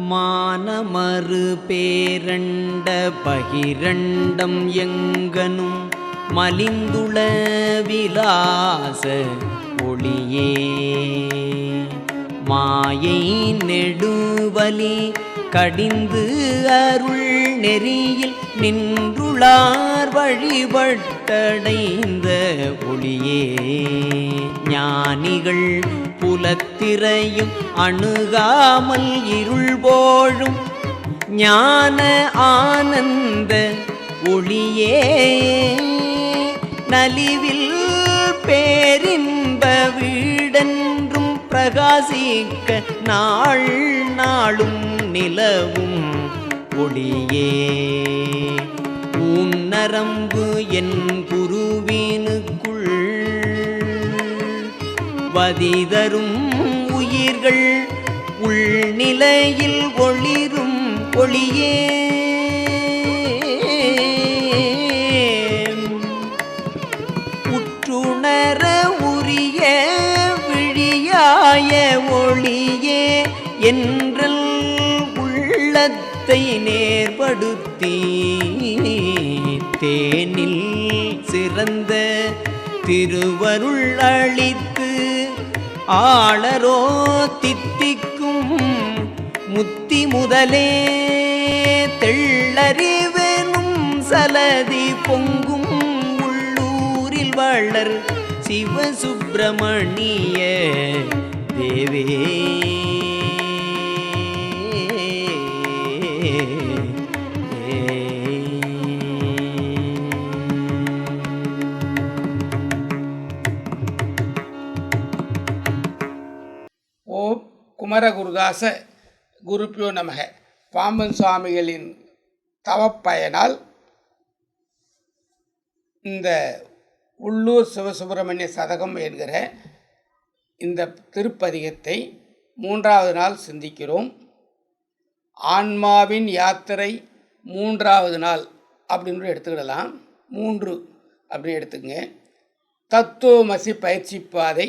மானமறு பேரண்ட பகிரண்டம் எங்கனும் மலிந்துள விலாச ஒளியே மாயை நெடுவலி கடிந்து அருள் நெறியில் நின்றுளார் வழிபட்டடைந்த ஒளியே ஞானிகள் புலத்திரையும் அணுகாமல் இருள் போழும் ஞான ஆனந்த ஒளியே நலிவில் பேரின்ப வீடென்றும் பிரகாசிக்க நாள் நாளும் நிலவும் ஒளியே உன்னரம்பு என் குருவினுக்குள் வதிதரும் உயிர்கள் உள்நிலையில் ஒளிரும் ஒளியே உற்றுணர உரிய விழியாய ஒளியே என்றல் உள்ளத்தை நேர்படுத்தி தேனில் சிறந்த திருவருள் அளித்து ஆளரோ தித்திக்கும் முத்தி முதலே தெள்ளறிவெனும் சலதி பொங்கும் உள்ளூரில் வளர் சிவசுப்பிரமணிய தேவே ஓம் குமரகுருதாச குருப்பியோ நமக. பாம்பன் சுவாமிகளின் தவப்பயனால் இந்த உள்ளூர் சிவசுப்பிரமணிய சதகம் என்கிற இந்த திருப்பதிகத்தை 3வது நாள் சிந்திக்கிறோம். ஆன்மாவின் யாத்திரை 3வது நாள் அப்படின்னு எடுத்துக்கிடலாம். 3 அப்படின்னு எடுத்துங்க. தத்துவமசி பயிற்சி பாதை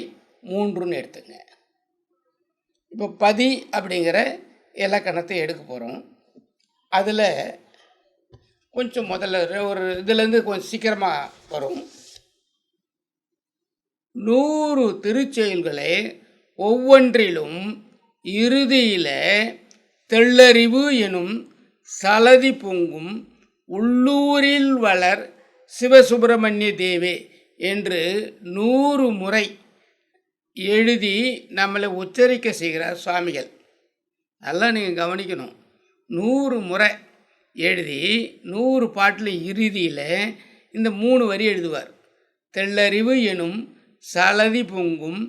3ன்னு எடுத்துங்க. இப்போ பதி அப்படிங்கிற இலக்கணத்தை எடுக்க போகிறோம். அதில் கொஞ்சம் முதல்ல ஒரு இதுலேருந்து கொஞ்சம் சீக்கிரமாக வரும். 100 திருச்செயல்களே ஒவ்வொன்றிலும் இறுதியில் தெள்ளறிவு எனும் சலதி பொங்கும் உள்ளூரில் வளர் சிவசுப்பிரமணிய தேவே என்று 100 முறை எழுதி நம்மளை உச்சரிக்க செய்கிறார் சுவாமிகள். நல்லா நீங்கள் கவனிக்கணும். 100 முறை எழுதி 100 பாட்டில் இறுதியில் இந்த 3 வரி எழுதுவார். தெள்ளறிவு எனும் சலதி பொங்கும்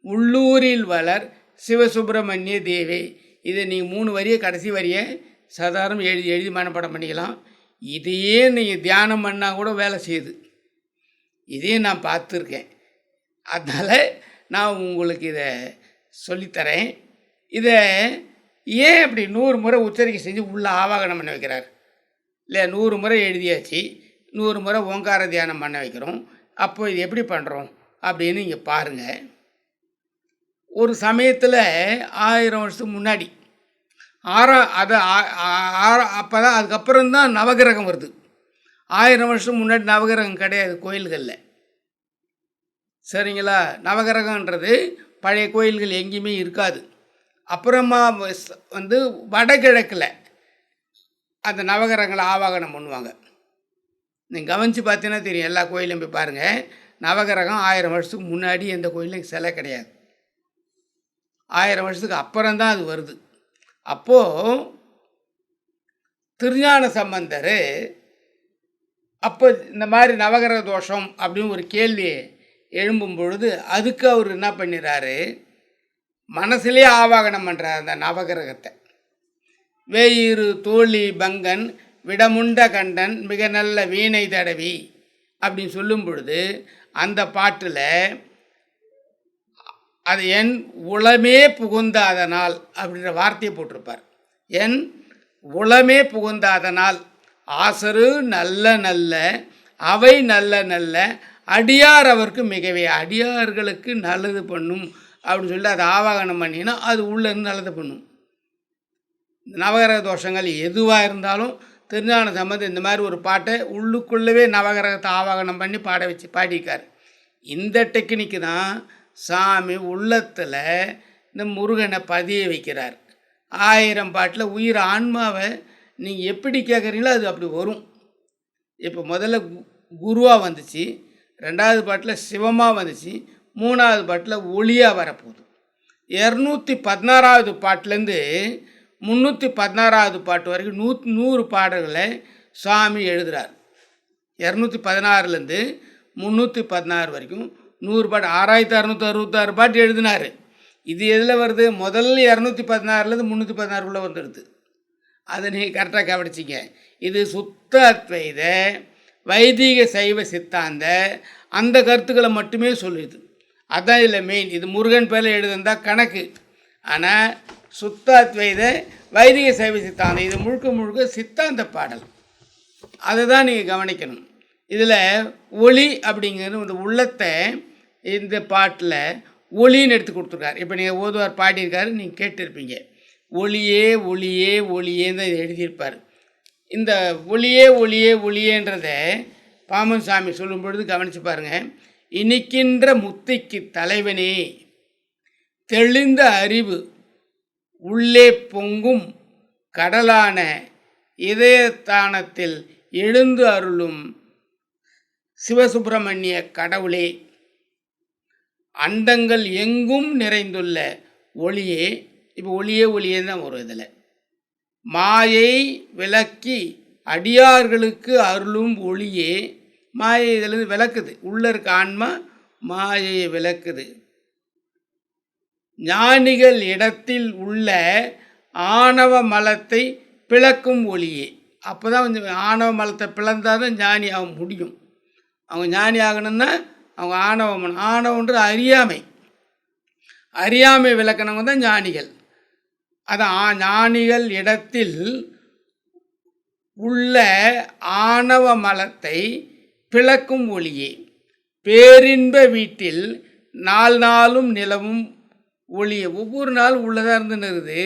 உள்ளூரில் வளர் சிவசுப்பிரமணிய தேவே. இதை நீங்கள் 3 வரியை கடைசி வரியை சாதாரண எழுதி மனப்பாடம் பண்ணிக்கலாம். இதையே நீங்கள் தியானம் பண்ணால் கூட வேலை செய்யுது. இதையும் நான் பார்த்துருக்கேன். அதனால் நான் உங்களுக்கு இதை சொல்லித்தரேன். இதை ஏன் அப்படி 100 முறை உச்சரிக்கை செஞ்சு உள்ள ஆவாகனம் பண்ண வைக்கிறார்? இல்லை 100 முறை எழுதியாச்சு, 100 முறை ஓங்கார தியானம் பண்ண வைக்கிறோம். அப்போ இது எப்படி பண்ணுறோம் அப்படின்னு இங்கே பாருங்கள். ஒரு சமயத்தில் 1000 வருஷத்துக்கு முன்னாடி அப்போ தான் அதுக்கப்புறம்தான் நவகிரகம் வருது. 1000 வருஷம் முன்னாடி நவகிரகம் கிடையாது கோயில்களில். சரிங்களா? நவகிரகன்றது பழைய கோயில்கள் எங்கேயுமே இருக்காது. அப்புறமா வடகிழக்கில் அந்த நவகிரகங்களை ஆவாகனம் பண்ணுவாங்க. நீங்கள் கவனித்து பார்த்தீங்கன்னா தெரியும். எல்லா கோயிலையும் போய் பாருங்கள். நவகிரகம் 1000 வருஷத்துக்கு முன்னாடி எந்த கோயிலும் சிலை கிடையாது. 1000 வருஷத்துக்கு அப்புறம்தான் அது வருது. அப்போது திருஞான சம்பந்தர் அப்போ இந்த மாதிரி நவகிரக தோஷம் அப்படின்னு ஒரு கேள்வி எழும்பும் பொழுது அதுக்கு அவர் என்ன பண்ணிடுறாரு, மனசுலேயே ஆவாகனம் பண்ணுறார் அந்த நவகிரகத்தை. வேயிரு தோழி பங்கன் விடமுண்ட கண்டன் மிக நல்ல வீணை தடவி அப்படின்னு சொல்லும் பொழுது அந்த பாட்டில் அது என் உளமே புகுந்தாதனால் அப்படின்ற வார்த்தையை போட்டிருப்பார். என் உளமே புகுந்தாதனால் ஆசரு நல்ல நல்ல அவை நல்ல நல்ல அடியார் அவருக்கு மிகவே, அடியார்களுக்கு நல்லது பண்ணும் அப்படின்னு சொல்லி அதை ஆவாகனம் பண்ணினா அது உள்ளேருந்து நல்லது பண்ணும். நவகிரக தோஷங்கள் எதுவாக இருந்தாலும் திருஞான சம்பந்தர் இந்த மாதிரி ஒரு பாட்டை உள்ளுக்குள்ளவே நவகிரகத்தை ஆவாகனம் பண்ணி பாட வச்சு பாடியிருக்கார். இந்த டெக்னிக்கு தான் சாமி உள்ளத்தில் இந்த முருகனை பதிய வைக்கிறார். 1000 பாட்டில் உயிர் ஆன்மாவை நீங்கள் எப்படி கேட்குறீங்களோ அது அப்படி வரும். இப்போ முதல்ல குருவாக வந்துச்சு, 2வது பாட்டில் சிவமாக வந்துச்சு, 3வது பாட்டில் ஒளியாக வரப்போகுது. 216வது பாட்டிலேருந்து 316வது பாட்டு வரைக்கும் 100 பாடல்களை சாமி எழுதுகிறார். 216லேருந்து 316 வரைக்கும் 100 பாட்டு, 6666 பாட்டு எழுதினார். இது எதில் வருது? முதல்ல 216லேருந்து 316 வந்துடுது. அதை நீங்கள் கரெக்டாக கவனிச்சிங்க. இது சுத்த அத்வைத வைதிக சைவ சித்தாந்த அந்த கருத்துக்களை மட்டுமே சொல்லுது. அதான் இதில் மெயின். இது முருகன் பேரில் எழுதுந்தா கணக்கு. ஆனால் சுத்த அத்வைத வைதிக சைவ சித்தாந்தம் இது முழுக்க முழுக்க சித்தாந்த பாடல். அதை தான் நீங்கள் கவனிக்கணும். இதில் ஒளி அப்படிங்கிறது இந்த உள்ளத்தை இந்த பாட்டில் ஒளின்னு எடுத்து கொடுத்துருக்காரு. இப்போ நீங்கள் ஓதுவார் பாடியிருக்காரு, நீங்கள் கேட்டிருப்பீங்க. ஒளியே ஒளியே ஒளியேன்னு தான் இதை எழுதியிருப்பார். இந்த ஒளியே ஒளியே ஒளியேன்றதை பாமன் சாமி சொல்லும் பொழுது கவனித்து பாருங்கள். இனிக்கின்ற முத்திக்கு தலைவனே, தெளிந்த அறிவு உள்ளே பொங்கும் கடலான இதயத்தானத்தில் எழுந்து அருளும் சிவசுப்பிரமணிய கடவுளே, அண்டங்கள் எங்கும் நிறைந்துள்ள ஒளியே. இப்போ ஒளியே ஒளியே தான் வரும். இதில் மாயை விளக்கி அடியார்களுக்கு அருளும் ஒளியே. மாயை இதில் விளக்குது, உள்ள இருக்க ஆன்மா மாயையை விளக்குது. ஞானிகள் இடத்தில் உள்ள ஆணவ மலத்தை பிளக்கும் ஒளியே. அப்போ தான் கொஞ்சம் ஆணவ மலத்தை பிளந்தால் தான் ஞானி ஆக முடியும். அவங்க ஞானி ஆகணும்னா அவங்க ஆணவன்றது அறியாமை விளக்கணவங்க தான் ஞானிகள். அதான் ஞானிகள் இடத்தில் உள்ள ஆணவ மலத்தை பிளக்கும் ஒளியே. பேரின்ப வீட்டில் நாளும் நிலவும் ஒளியே. ஒவ்வொரு நாளும் உள்ளதாக இருந்துன்னுருது.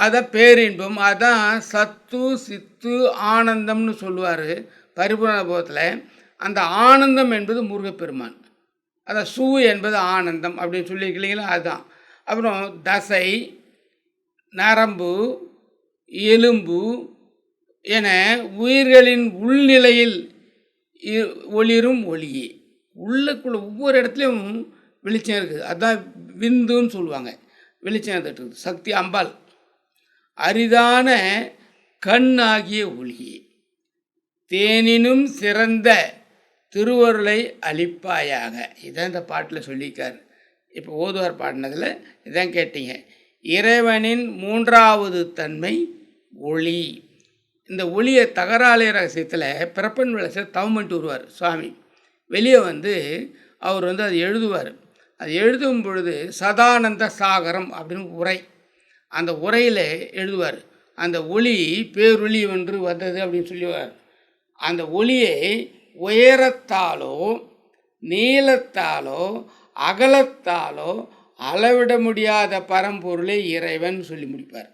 அதான் பேரின்பம். அதான் சத்து சித்து ஆனந்தம்னு சொல்லுவார் பரிபூரண போகத்தில். அந்த ஆனந்தம் என்பது முருகப்பெருமான். அதான் சு என்பது ஆனந்தம் அப்படின்னு சொல்லியிருக்கீங்களா, அதுதான். அப்புறம் தசை, நரம்பு, எலும்பு என உயிர்களின் உள்நிலையில் ஒளிரும் ஒளியே. உள்ளக்குள்ள ஒவ்வொரு இடத்துலையும் வெளிச்சம் இருக்குது. அதுதான் விந்துன்னு சொல்லுவாங்க. வெளிச்சம் இருக்குது. சக்தி அம்பாள். அரிதான கண் ஆகிய ஒளியே, தேனினும் சிறந்த திருவருளை அளிப்பாயாக. இதான் இந்த பாட்டில் சொல்லியிருக்கார். இப்போ ஓதுவார் பாடினதில் இதான் கேட்டீங்க. இறைவனின் 3வது தன்மை ஒளி. இந்த ஒளியை தகராலய ரகசியத்தில் பிறப்பன் விளச தவம் பண்ணிட்டு வருவார் சுவாமி. வெளியே அவர் அது எழுதுவார். அது எழுதும் பொழுது சதானந்த சாகரம் அப்படின்னு உரை, அந்த உரையில் எழுதுவார். அந்த ஒளி பேரொளி ஒன்று வந்தது அப்படின்னு சொல்லுவார். அந்த ஒளியை உயரத்தாலோ நீளத்தாலோ அகலத்தாலோ அளவிட முடியாத பரம்பொருளை இறைவன் சொல்லி முடிப்பார்.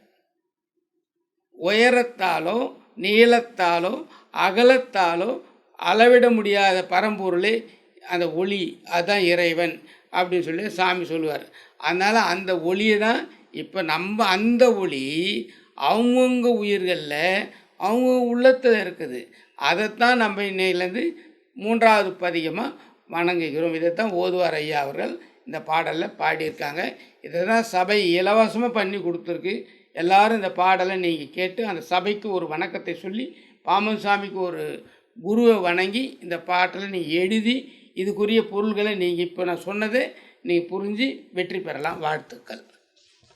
உயரத்தாலோ நீளத்தாலோ அகலத்தாலோ அளவிட முடியாத பரம்பொருளே அந்த ஒளி, அதுதான் இறைவன் அப்படின்னு சொல்லி சாமி சொல்லுவார். அதனால் அந்த ஒளியை தான் இப்போ நம்ம அந்த ஒளி அவங்கவுங்க உயிர்களில் அவங்க உள்ளத்தில் இருக்குது. அதைத்தான் நம்ம இன்னையிலேருந்து 3வது பதிகமாக வணங்குகிறோம். இதைத்தான் ஓதுவார் ஐயா அவர்கள் இந்த பாடலில் பாடியிருக்காங்க. இதை தான் சபை இலவசமாக பண்ணி கொடுத்துருக்கு. எல்லோரும் இந்த பாடலை நீங்கள் கேட்டு அந்த சபைக்கு ஒரு வணக்கத்தை சொல்லி பாமன் சாமிக்கு ஒரு குருவை வணங்கி இந்த பாட்டலை நீங்கள் எழுதி இதுக்குரிய பொருள்களை நீங்கள் இப்போ நான் சொன்னதை நீங்கள் புரிஞ்சு வெற்றி பெறலாம். வாழ்த்துக்கள்.